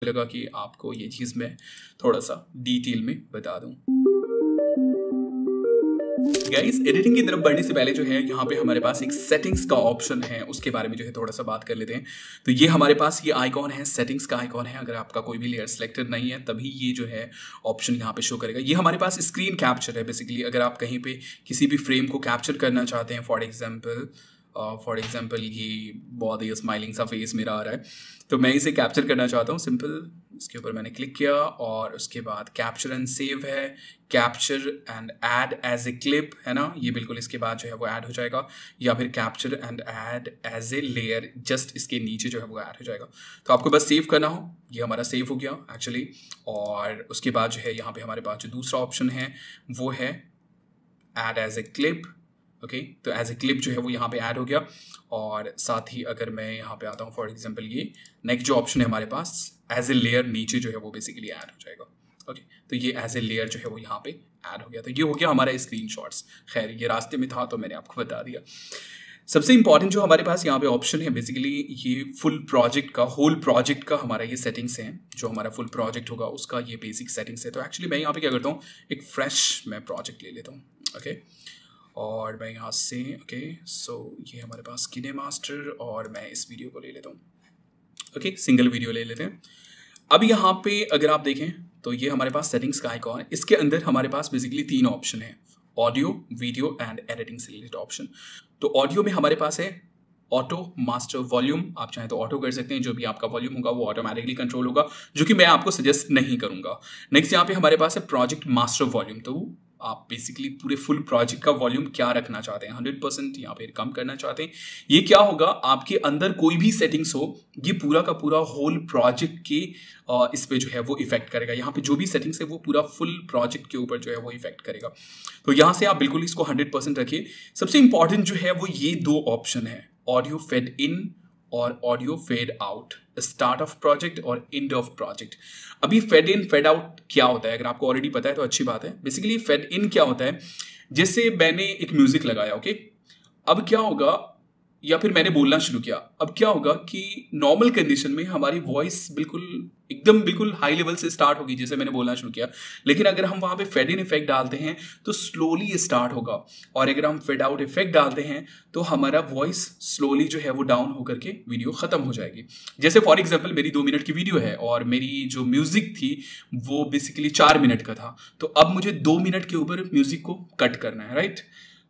लगा कि आपको ये चीज़ मैं थोड़ा सा डिटेल में बता दूं। गाइस, एडिटिंग की तरफ बढ़ने से पहले जो है यहाँ पे हमारे पास एक सेटिंग्स का ऑप्शन है, उसके बारे में जो है थोड़ा सा बात कर लेते हैं। तो ये हमारे पास ये आइकॉन है, सेटिंग्स का आइकॉन है। अगर आपका कोई भी लेयर सिलेक्टेड नहीं है तभी ये जो है ऑप्शन यहाँ पे शो करेगा। ये हमारे पास स्क्रीन कैप्चर है। बेसिकली अगर आप कहीं पे किसी भी फ्रेम को कैप्चर करना चाहते हैं, फॉर एग्जाम्पल ये बहुत ही स्माइलिंग सा फेस मेरा आ रहा है, तो मैं इसे कैप्चर करना चाहता हूँ। सिंपल इसके ऊपर मैंने क्लिक किया और उसके बाद कैप्चर एंड सेव है, capture and add as a clip है ना, ये बिल्कुल इसके बाद जो है वो ऐड हो जाएगा, या फिर capture and add as a layer, just इसके नीचे जो है वो ऐड हो जाएगा। तो आपको बस सेव करना हो, ये हमारा सेव हो गया एक्चुअली। और उसके बाद जो है यहाँ पे हमारे पास जो दूसरा ऑप्शन है वो है add as a clip. Okay, तो एज ए क्लिप जो है वो यहाँ पे ऐड हो गया। और साथ ही अगर मैं यहाँ पे आता हूँ, फॉर एग्जांपल ये नेक्स्ट जो ऑप्शन है हमारे पास एज ए लेयर नीचे जो है वो बेसिकली ऐड हो जाएगा। ओके, तो ये एज ए लेयर जो है वो यहाँ पे ऐड हो गया। तो ये हो गया हमारा स्क्रीनशॉट्स। खैर ये रास्ते में था तो मैंने आपको बता दिया। सबसे इंपॉर्टेंट जो हमारे पास यहाँ पे ऑप्शन है, बेसिकली ये फुल प्रोजेक्ट का, होल प्रोजेक्ट का हमारा ये सेटिंग्स हैं। जो हमारा फुल प्रोजेक्ट होगा उसका ये बेसिक सेटिंग्स है। तो एक्चुअली मैं यहाँ पे क्या करता हूँ, एक फ्रेश मैं प्रोजेक्ट ले लेता हूँ। ओके, और मैं यहाँ से सो ये हमारे पास KineMaster और मैं इस वीडियो को ले लेता हूँ। ओके, सिंगल वीडियो ले लेते हैं। अब यहाँ पे अगर आप देखें तो ये हमारे पास सेटिंग्स का आइकॉन है। इसके अंदर हमारे पास बेसिकली 3 ऑप्शन है, ऑडियो, वीडियो एंड एडिटिंग से रिलेटेड ऑप्शन। तो ऑडियो में हमारे पास है ऑटो मास्टर वॉल्यूम। आप चाहें तो ऑटो कर सकते हैं, जो भी आपका वॉल्यूम होगा वो ऑटोमेटिकली कंट्रोल होगा, जो कि मैं आपको सजेस्ट नहीं करूंगा। नेक्स्ट यहाँ पे हमारे पास है प्रोजेक्ट मास्टर वॉल्यूम। तो आप बेसिकली पूरे फुल प्रोजेक्ट का वॉल्यूम क्या रखना चाहते हैं, 100% या फिर कम करना चाहते हैं। ये क्या होगा, आपके अंदर कोई भी सेटिंग्स हो, ये पूरा का पूरा होल प्रोजेक्ट के इस पे जो है वो इफेक्ट करेगा। यहाँ पे जो भी सेटिंग्स है वो पूरा फुल प्रोजेक्ट के ऊपर जो है वो इफेक्ट करेगा। तो यहाँ से आप बिल्कुल इसको 100% रखिए। सबसे इंपॉर्टेंट जो है वो ये 2 ऑप्शन है, ऑडियो फेड इन और audio fade out, start of project और एंड ऑफ प्रोजेक्ट। अभी फेड इन फेड आउट क्या होता है, अगर आपको ऑलरेडी पता है तो अच्छी बात है। बेसिकली फेड इन क्या होता है, जैसे मैंने एक म्यूजिक लगाया, ओके, अब क्या होगा, या फिर मैंने बोलना शुरू किया, अब क्या होगा कि नॉर्मल कंडीशन में हमारी वॉइस बिल्कुल हाई लेवल से स्टार्ट होगी, जैसे मैंने बोलना शुरू किया। लेकिन अगर हम वहां पे फेड इन इफेक्ट डालते हैं तो स्लोली स्टार्ट होगा, और अगर हम फेड आउट इफेक्ट डालते हैं तो हमारा वॉइस स्लोली जो है वो डाउन होकर के वीडियो खत्म हो जाएगी। जैसे फॉर एग्जाम्पल मेरी 2 मिनट की वीडियो है और मेरी जो म्यूजिक थी वो बेसिकली 4 मिनट का था, तो अब मुझे 2 मिनट के ऊपर म्यूजिक को कट करना है, राइट।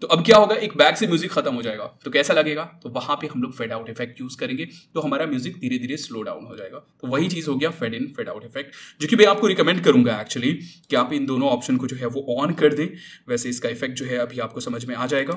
तो अब क्या होगा, एक बैग से म्यूजिक खत्म हो जाएगा, तो कैसा लगेगा, तो वहां पे हम लोग फेड आउट इफेक्ट यूज करेंगे, तो हमारा म्यूजिक धीरे धीरे स्लो डाउन हो जाएगा। तो वही चीज हो गया fade in fade out effect, जो कि मैं आपको रिकमेंड करूंगा एक्चुअली कि आप इन दोनों ऑप्शन को जो है वो ऑन कर दें। वैसे इसका इफेक्ट जो है अभी आपको समझ में आ जाएगा।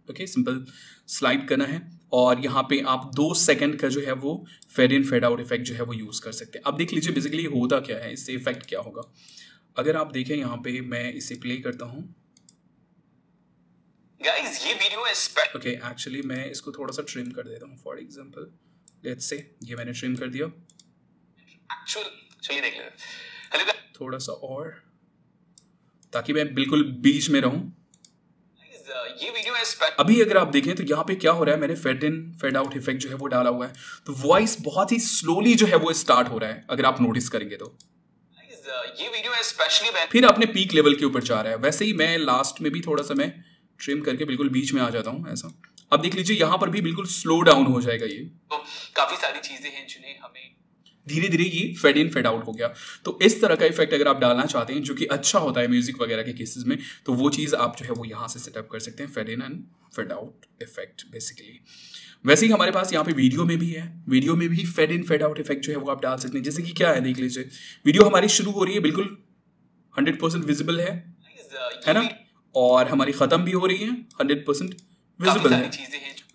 ओके, सिंपल स्लाइड करना है और यहाँ पे आप 2 सेकंड का जो है वो fade in fade out effect जो है वो यूज कर सकते हैं। अब देख लीजिए बेसिकली होता क्या है, इससे इफेक्ट क्या होगा। अगर आप देखें यहाँ पे मैं इसे प्ले करता हूँ, गाइस ये वीडियो है ओके, एक्चुअली मैं इसको थोड़ा सा ट्रिम कर देता हूँ। फॉर एग्जांपल लेट्स से ये मैंने ट्रिम कर दिया, चलिए देख लेते हैं थोड़ा सा और, ताकि मैं बिल्कुल बीच में रहूं। ये वीडियो है अभी अगर आप देखें तो यहाँ पे क्या हो रहा है, मैंने fade in fade out effect जो है वो डाला हुआ है, तो वॉइस बहुत ही स्लोली जो है वो स्टार्ट हो रहा है, अगर आप नोटिस करेंगे तो। ये वीडियो है स्पेशली फिर अपने पीक लेवल के ऊपर जा रहा है। वैसे ही मैं लास्ट में भी थोड़ा सा मैं ट्रिम करके बिल्कुल बीच में आ जाता हूं ऐसा। अब देख लीजिए यहाँ पर भी बिल्कुल स्लो डाउन हो जाएगा ये। तो काफी सारी चीजें हैं जिन्हें हमें धीरे धीरे ये फेड इन फेड आउट हो गया। तो इस तरह का इफेक्ट अगर आप डालना चाहते हैं, जो कि अच्छा होता है म्यूजिक वगैरह के केसेस में, तो वो चीज आप जो है वो यहाँ से सेटअप कर सकते हैं, fade in and fade out effect basically. वैसे ही हमारे पास यहाँ पे वीडियो में भी है, वीडियो में भी fade in fade out effect जो है वो आप डाल सकते हैं। जैसे कि क्या है, देख लीजिए वीडियो हमारी शुरू हो रही है, बिल्कुल 100% विजिबल है ना, और हमारी खत्म भी हो रही है 100% विजिबल है।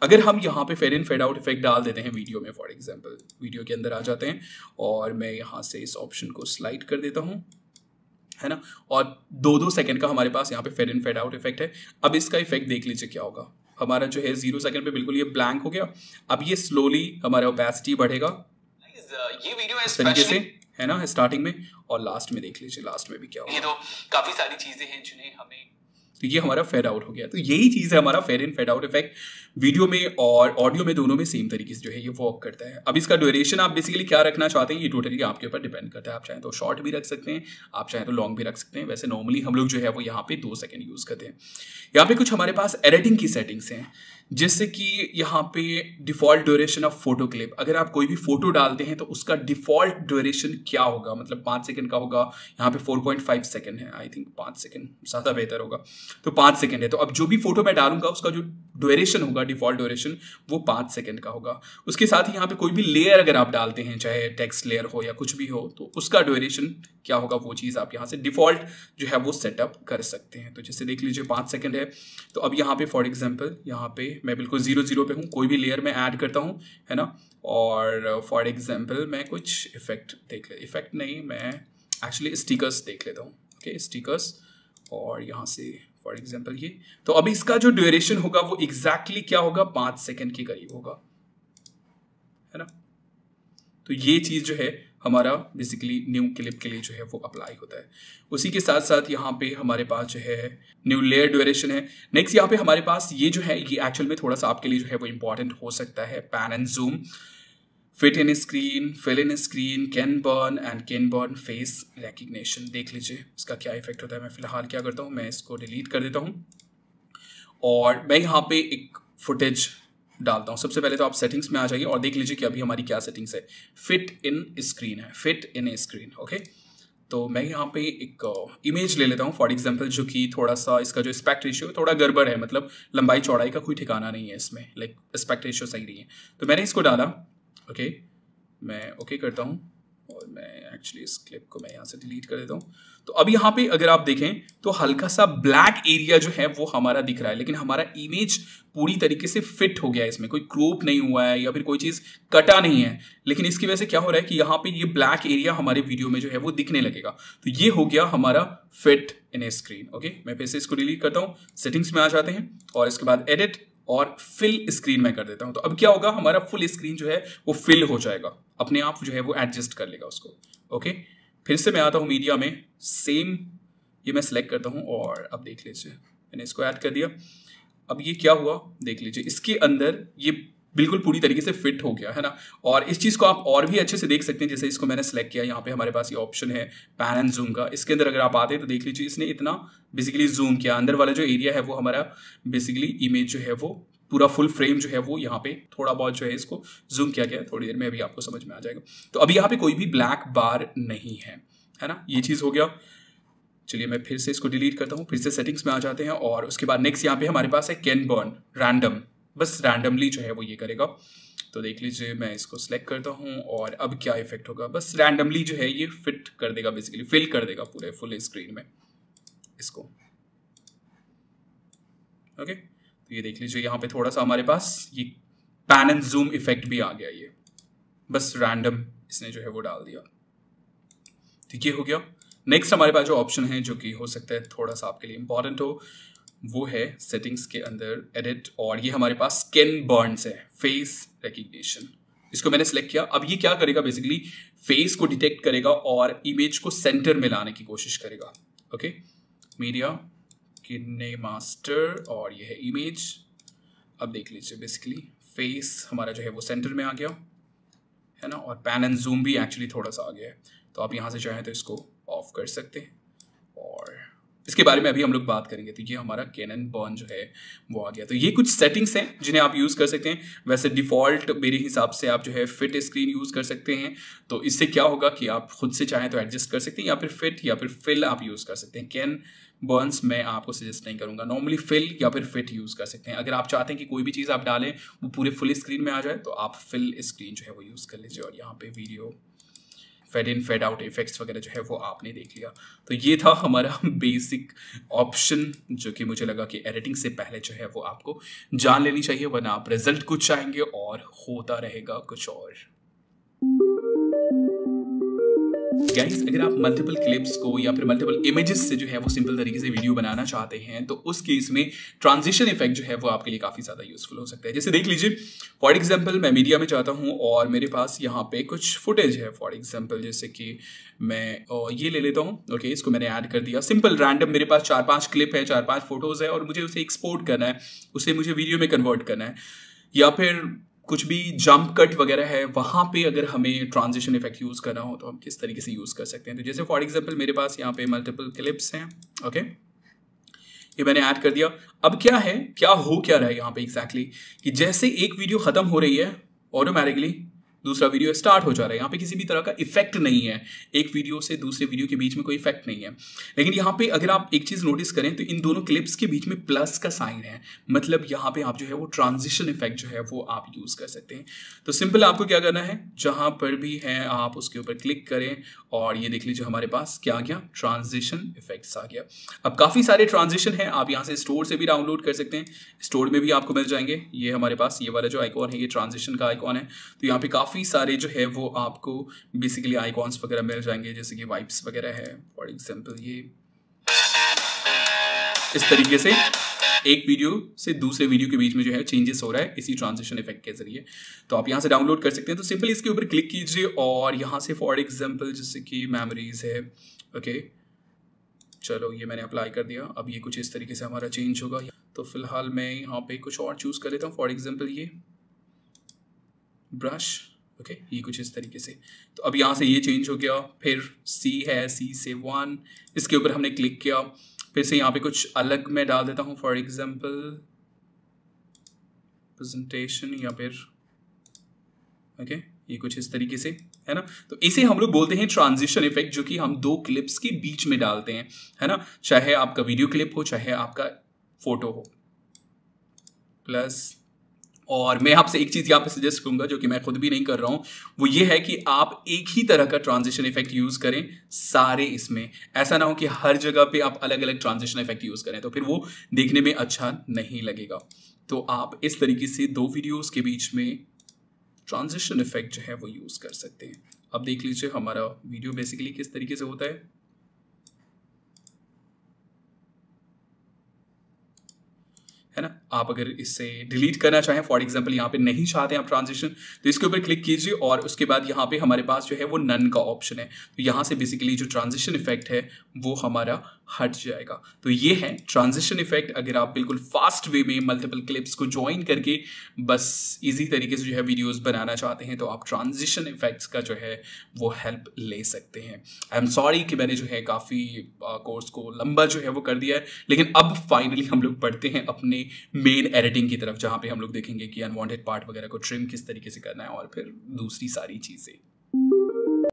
अगर हम यहाँ पे fade in fade out effect डाल देते हैं वीडियो में, फॉर एग्जांपल वीडियो के अंदर आ जाते हैं और मैं यहाँ से इस ऑप्शन को स्लाइड कर देता हूँ, है ना, और 2-2 सेकंड का हमारे पास यहाँ पे fade in fade out effect है। अब इसका इफेक्ट देख लीजिए क्या होगा, हमारा जो है 0 सेकंड पे बिल्कुल ये ब्लैंक हो गया। अब ये स्लोली हमारा ओपेसिटी बढ़ेगा ये वीडियो इस तरीके से, है ना, स्टार्टिंग में, और लास्ट में देख लीजिए लास्ट में भी क्या होगा। ये तो काफी सारी चीजें हैं जिन्हें हमें तो ये हमारा फेड आउट हो गया। तो यही चीज़ है हमारा fade in fade out effect, video में और ऑडियो में दोनों में सेम तरीके से जो है ये वर्क करता है। अब इसका ड्यूरेशन आप बेसिकली क्या रखना चाहते हैं ये टोटली आपके ऊपर डिपेंड करता है। आप चाहें तो शॉर्ट भी रख सकते हैं, आप चाहें तो लॉन्ग भी रख सकते हैं। वैसे नॉर्मली हम लोग जो है वो यहाँ पे 2 सेकंड यूज़ करते हैं। यहाँ पे कुछ हमारे पास एडिटिंग की सेटिंग्स हैं, जैसे कि यहाँ पे default duration of photo clip. अगर आप कोई भी फोटो डालते हैं तो उसका डिफॉल्ट ड्यूरेशन क्या होगा, मतलब 5 सेकंड का होगा। यहाँ पे 4.5 सेकंड है, आई थिंक 5 सेकंड ज़्यादा बेहतर होगा, तो 5 सेकंड है। तो अब जो भी फोटो मैं डालूंगा उसका जो ड्यूरेशन होगा, डिफॉल्ट ड्यूरेशन, वो 5 सेकंड का होगा। उसके साथ ही यहाँ पे कोई भी लेयर अगर आप डालते हैं, चाहे टेक्स्ट लेयर हो या कुछ भी हो, तो उसका ड्यूरेशन क्या होगा वो चीज़ आप यहाँ से डिफॉल्ट जो है वो सेटअप कर सकते हैं। तो जैसे देख लीजिए 5 सेकंड है, तो अब यहाँ पे फॉर एग्जांपल यहाँ पे मैं बिल्कुल 0 पे हूँ, कोई भी लेयर में ऐड करता हूँ, है ना। और फॉर एग्जांपल मैं कुछ इफेक्ट देख ले, इफेक्ट नहीं, मैं एक्चुअली स्टिकर्स देख लेता हूँ। ओके, स्टिकर्स, और यहाँ से फॉर एग्जांपल ये, तो अब इसका जो ड्यूरेशन होगा वो एग्जैक्टली क्या होगा, 5 सेकंड के करीब होगा, है ना। तो ये चीज़ जो है हमारा बेसिकली न्यू क्लिप के लिए जो है वो अप्लाई होता है। उसी के साथ साथ यहाँ पे हमारे पास जो है न्यू लेयर ड्यूरेशन है। नेक्स्ट यहाँ पे हमारे पास ये जो है ये एक्चुअल में थोड़ा सा आपके लिए जो है वो इंपॉर्टेंट हो सकता है। Pan and zoom, fit in screen, fill in screen, Ken Burns face recognition. देख लीजिए इसका क्या इफेक्ट होता है। मैं फिलहाल क्या करता हूँ, मैं इसको डिलीट कर देता हूँ और मैं यहाँ पे एक फुटेज डालता हूँ। सबसे पहले तो आप सेटिंग्स में आ जाइए और देख लीजिए कि अभी हमारी क्या सेटिंग्स है। फिट इन स्क्रीन है, फिट इन स्क्रीन। ओके, तो मैं यहाँ पे एक इमेज ले लेता हूँ फॉर एग्जांपल, जो कि थोड़ा सा इसका जो एस्पेक्ट रेशियो थोड़ा गड़बड़ है, मतलब लंबाई चौड़ाई का कोई ठिकाना नहीं है इसमें, लाइक एस्पेक्ट रेशियो सही नहीं है। तो मैंने इसको डाला, ओके, मैं ओके करता हूँ और मैं एक्चुअली इस क्लिप को मैं यहाँ से डिलीट कर देता हूँ। तो अब यहाँ पे अगर आप देखें तो हल्का सा ब्लैक एरिया जो है वो हमारा दिख रहा है, लेकिन हमारा इमेज पूरी तरीके से फिट हो गया है, इसमें कोई क्रोप नहीं हुआ है या फिर कोई चीज़ कटा नहीं है। लेकिन इसकी वजह से क्या हो रहा है कि यहाँ पे ये ब्लैक एरिया हमारे वीडियो में जो है वो दिखने लगेगा। तो ये हो गया हमारा fit in A screen. Okay, मैं फिर से इसको डिलीट करता हूँ, सेटिंग्स में आ जाते हैं और इसके बाद एडिट और फिल स्क्रीन में कर देता हूं। तो अब क्या होगा, हमारा फुल स्क्रीन जो है वो फिल हो जाएगा, अपने आप जो है वो एडजस्ट कर लेगा उसको। ओके, फिर से मैं आता हूं मीडिया में, सेम ये मैं सेलेक्ट करता हूं और अब देख लीजिए मैंने इसको ऐड कर दिया। अब ये क्या हुआ देख लीजिए, इसके अंदर ये बिल्कुल पूरी तरीके से फिट हो गया, है ना। और इस चीज़ को आप और भी अच्छे से देख सकते हैं, जैसे इसको मैंने सेलेक्ट किया, यहाँ पे हमारे पास ये ऑप्शन है पैन एंड जूम का। इसके अंदर अगर आप आते हैं तो देख लीजिए इसने इतना बेसिकली जूम किया, अंदर वाला जो एरिया है वो हमारा बेसिकली इमेज जो है वो पूरा फुल फ्रेम जो है वो यहाँ पे थोड़ा बहुत जो है इसको जूम किया गया है। थोड़ी देर में अभी आपको समझ में आ जाएगा। तो अभी यहाँ पे कोई भी ब्लैक बार नहीं है ना, ये चीज़ हो गया। चलिए मैं फिर से इसको डिलीट करता हूँ, फिर से सेटिंग्स में आ जाते हैं और उसके बाद नेक्स्ट यहाँ पे हमारे पास है कैन बर्न रैंडम, बस रैंडमली जो है वो ये करेगा। तो देख लीजिए मैं इसको सेलेक्ट करता हूँ और अब क्या इफेक्ट होगा, बस रैंडमली जो है ये फिट कर देगा, बेसिकली फिल कर देगा पूरे फुल स्क्रीन में इसको। ओके, तो ये देख लीजिए यहाँ पे थोड़ा सा हमारे पास ये पैन एंड जूम इफेक्ट भी आ गया, ये बस रैंडम इसने जो है वो डाल दिया। ठीक, ये हो गया। नेक्स्ट हमारे पास जो ऑप्शन है जो कि हो सकता है थोड़ा सा आपके लिए इंपॉर्टेंट हो, वो है सेटिंग्स के अंदर एडिट और ये हमारे पास स्किन बर्न्स है, फेस रिकग्निशन। इसको मैंने सेलेक्ट किया। अब ये क्या करेगा, बेसिकली फेस को डिटेक्ट करेगा और इमेज को सेंटर में लाने की कोशिश करेगा। ओके, मीडिया किनेमास्टर और ये है इमेज। अब देख लीजिए बेसिकली फेस हमारा जो है वो सेंटर में आ गया, है ना, और पैन एंड जूम भी एक्चुअली थोड़ा सा आ गया है। तो आप यहाँ से चाहें तो इसको ऑफ कर सकते हैं और इसके बारे में अभी हम लोग बात करेंगे। तो ये हमारा कैन बर्न जो है वो आ गया। तो ये कुछ सेटिंग्स हैं जिन्हें आप यूज़ कर सकते हैं। वैसे डिफ़ॉल्ट मेरे हिसाब से आप जो है फिट स्क्रीन यूज़ कर सकते हैं। तो इससे क्या होगा कि आप खुद से चाहें तो एडजस्ट कर सकते हैं, या फिर फिट या फिर फिल आप यूज़ कर सकते हैं। कैन बर्न्स मैं आपको सजेस्ट नहीं करूँगा, नॉर्मली फिल या फिर फिट यूज़ कर सकते हैं। अगर आप चाहते हैं कि कोई भी चीज़ आप डालें वो पूरे फुल स्क्रीन में आ जाए तो आप फिल स्क्रीन जो है वो यूज़ कर लीजिए। और यहाँ पे video fade in fade out effects वगैरह जो है वो आपने देख लिया। तो ये था हमारा बेसिक ऑप्शन जो कि मुझे लगा कि एडिटिंग से पहले जो है वो आपको जान लेनी चाहिए, वरना आप रिजल्ट कुछ चाहेंगे और होता रहेगा कुछ और। गाइस, अगर आप मल्टीपल क्लिप्स को या फिर मल्टीपल इमेजेस से जो है वो सिंपल तरीके से वीडियो बनाना चाहते हैं तो उस केस में ट्रांजिशन इफेक्ट जो है वो आपके लिए काफ़ी ज़्यादा यूजफुल हो सकता है। जैसे देख लीजिए, फॉर एग्जांपल मैं मीडिया में चाहता हूँ और मेरे पास यहाँ पे कुछ फुटेज है। फॉर एग्जांपल जैसे कि मैं ये ले लेता हूँ। ओके, इसको मैंने ऐड कर दिया। सिंपल रैंडम मेरे पास 4-5 क्लिप है, 4-5 फोटोज है और मुझे उसे एक्सपोर्ट करना है, उसे मुझे वीडियो में कन्वर्ट करना है। या फिर कुछ भी जंप कट वगैरह है, वहाँ पे अगर हमें ट्रांजिशन इफेक्ट यूज़ करना हो तो हम किस तरीके से यूज़ कर सकते हैं। तो जैसे फॉर एग्जांपल मेरे पास यहाँ पे मल्टीपल क्लिप्स हैं। ओके, ये मैंने ऐड कर दिया। अब क्या है, क्या हो क्या रहा है यहाँ पे एग्जैक्टली कि जैसे एक वीडियो ख़त्म हो रही है ऑटोमेटिकली दूसरा वीडियो स्टार्ट हो जा रहा है। यहाँ पे किसी भी तरह का इफेक्ट नहीं है, एक वीडियो से दूसरे वीडियो के बीच में कोई इफेक्ट नहीं है। लेकिन यहाँ पे अगर आप एक चीज़ नोटिस करें तो इन दोनों क्लिप्स के बीच में प्लस का साइन है, मतलब यहाँ पे आप जो है वो ट्रांजिशन इफेक्ट जो है वो आप यूज़ कर सकते हैं। तो सिंपल आपको क्या करना है, जहाँ पर भी है आप उसके ऊपर क्लिक करें और ये देख लीजिए हमारे पास क्या आ गया, ट्रांजिशन इफेक्ट्स आ गया। अब काफ़ी सारे ट्रांजिशन है, आप यहाँ से स्टोर से भी डाउनलोड कर सकते हैं, स्टोर में भी आपको मिल जाएंगे। ये हमारे पास ये वाला जो आइकॉन है ये ट्रांजिशन का आइकॉन है। तो यहाँ पे काफ़ी सारे जो है वो आपको बेसिकली आइकॉन्स वगैरह मिल जाएंगे, जैसे कि वाइब्स वगैरह है। फॉर एग्जांपल ये इस तरीके से एक वीडियो से दूसरे वीडियो के बीच में जो है चेंजेस हो रहा है इसी ट्रांजिशन इफेक्ट के जरिए। तो आप यहाँ से डाउनलोड कर सकते हैं। तो सिंपल इसके ऊपर क्लिक कीजिए और यहाँ से फॉर एग्जांपल जैसे कि मेमोरीज है। ओके, चलो ये मैंने अप्लाई कर दिया। अब ये कुछ इस तरीके से हमारा चेंज होगा। तो फिलहाल मैं यहाँ पे कुछ और चूज कर लेता हूँ। फॉर एग्जांपल ये ब्रश। ओके, ये कुछ इस तरीके से। तो अब यहाँ से ये चेंज हो गया। फिर C है, C से 1, इसके ऊपर हमने क्लिक किया। फिर से यहाँ पे कुछ अलग मैं डाल देता हूँ, फॉर एग्जांपल प्रेजेंटेशन या फिर ओके, ये कुछ इस तरीके से है ना। तो इसे हम लोग बोलते हैं ट्रांजिशन इफेक्ट, जो कि हम दो क्लिप्स के बीच में डालते हैं, है ना। चाहे आपका वीडियो क्लिप हो, चाहे आपका फोटो हो। प्लस और मैं आपसे एक चीज़ यहाँ पे सजेस्ट करूंगा जो कि मैं खुद भी नहीं कर रहा हूँ, वो ये है कि आप एक ही तरह का ट्रांजिशन इफेक्ट यूज़ करें सारे इसमें। ऐसा ना हो कि हर जगह पे आप अलग अलग ट्रांजिशन इफेक्ट यूज़ करें, तो फिर वो देखने में अच्छा नहीं लगेगा। तो आप इस तरीके से दो वीडियोस के बीच में ट्रांजिशन इफेक्ट जो है वो यूज़ कर सकते हैं। अब देख लीजिए हमारा वीडियो बेसिकली किस तरीके से होता है ना। आप अगर इससे डिलीट करना चाहें, फॉर एग्जांपल यहाँ पे नहीं चाहते आप ट्रांजिशन, तो इसके ऊपर क्लिक कीजिए और उसके बाद यहाँ पे हमारे पास जो है वो नन का ऑप्शन है। तो यहाँ से बेसिकली जो ट्रांजिशन इफेक्ट है वो हमारा हट जाएगा। तो ये है ट्रांजिशन इफेक्ट। अगर आप बिल्कुल फास्ट वे में मल्टीपल क्लिप्स को ज्वाइन करके बस इजी तरीके से जो है वीडियोस बनाना चाहते हैं, तो आप ट्रांजिशन इफेक्ट्स का जो है वो हेल्प ले सकते हैं। आई एम सॉरी कि मैंने जो है काफ़ी कोर्स को लंबा जो है वो कर दिया है, लेकिन अब फाइनली हम लोग बढ़ते हैं अपने मेन एडिटिंग की तरफ, जहाँ पे हम लोग देखेंगे कि अनवांटेड पार्ट वगैरह को ट्रिम किस तरीके से करना है और फिर दूसरी सारी चीज़ें।